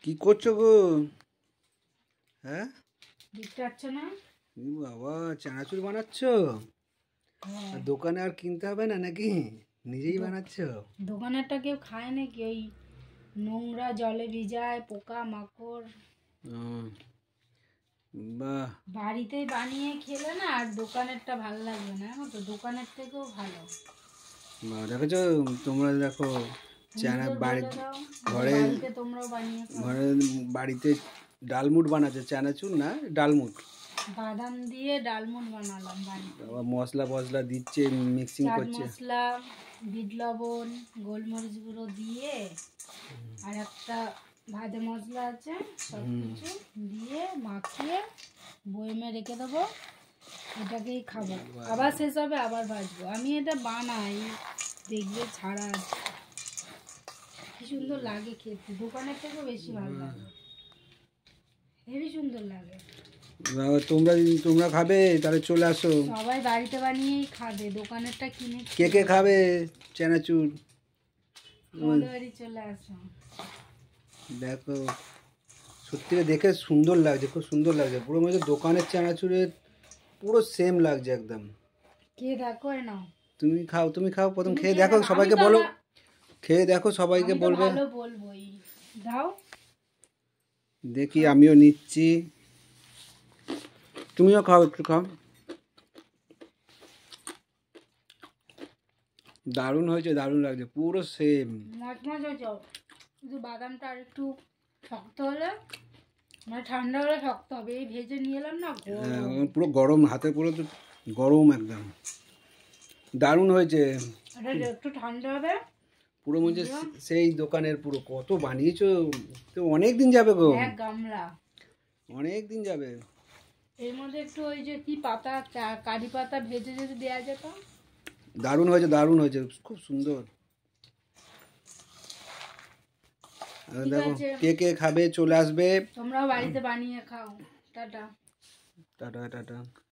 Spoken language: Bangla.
কি করছো গো? হ্যাঁ, দেখতে পাচ্ছ না? বাবা চানাচুর বানাচ্ছ? হ্যাঁ। আর দোকানে আর কিনতে হবে না নাকি? নিজেই বানাচ্ছ? দোকানেরটা কেউ খায় নাকি? ওই নোংরা জলে ভিজায়, পোকা মাকড়। উম, বাহ, বাড়িতেই বানিয়ে খেলে না আর দোকানেরটা ভালো লাগবে না, জানো তো? দোকানের থেকেও ভালো। বাহ, দেখেছো? তোমরা দেখো, চানা সুন্দর বাড়ি বলে দাও যে ঘরে বাড়িতে তোমরাও বানিয়ে খাও। ঘরে বাড়িতে ডালমুট বানাচ্ছে, চানাচুর না ডালমুট। বাদাম দিয়ে ডালমুট বানালাম বাড়িতে। আবার মশলা ফসলা দিচ্ছে, মিক্সিং চাট করছে। মশলা, বিট লবণ, গোলমরিচ গুঁড়ো দিয়ে আর একটা ভাজা মশলা আছে, সব কিছু দিয়ে মাখিয়ে বয়মে রেখে দেবো। এটাকেই খাবো, আবার শেষ হবে আবার ভাজবো। আমি এটা বানাই, দেখবে ছাড়া আছে। কি সুন্দর লাগে খেতে, দোকানের থেকেও বেশি ভালো লাগে, হেবি সুন্দর লাগে। বাবা, তোমরা খাবে তাহলে চলে আসো। সবাই বাড়িতে বানিয়েই খাবে, দোকানেরটা কিনে কে কে খাবে চানাচুর? আমাদের বাড়ি চলে আসো। দেখো, সত্যি দেখে সুন্দর লাগছে, খুব সুন্দর লাগছে, পুরো মনে হচ্ছে দোকানের চানাচুরের পুরো সেম লাগছে একদম। কে দেখো নাও, তুমি খাও প্রথম, তুমি খেয়ে খেয়ে দেখো, দেখো। সবাইকে বলো, খেয়ে দেখো, সবাইকে আমি তো বলবে। ভালো বলবোই। দাও, দেখি, আমিও নিচ্ছি, তুমিও খাও, একটু খাও। দারুণ হয়েছে, দারুণ লাগছে, পুরো সেম। মচমচ হয়েছে, কিন্তু বাদামটা আর একটু শক্ত হলে, মানে ঠান্ডা হলে শক্ত হবে। এই ভেজে নিয়ে এলাম না, গরম। পুরো গরম, হাতে পুরো তো গরম একদম। দারুণ হয়েছে। এটা একটু ঠান্ডা হবে। পুরো মনে হচ্ছে সেই দোকানের, পুরো কত বানিয়েছো, তো অনেক দিন যাবে গো, এক গামলা। অনেক দিন যাবে। এর মধ্যে একটু ওই যে কি পাতা, কারি পাতা ভেজে যদি দেওয়া যেত। দারুণ হয়েছে, দারুণ হয়েছে, খুব সুন্দর। ঠিক দেখো, আছে, কে কে খাবে চলে আসবে। তোমরাও বাড়িতে বানিয়ে খাও। টাটা। Tata tata.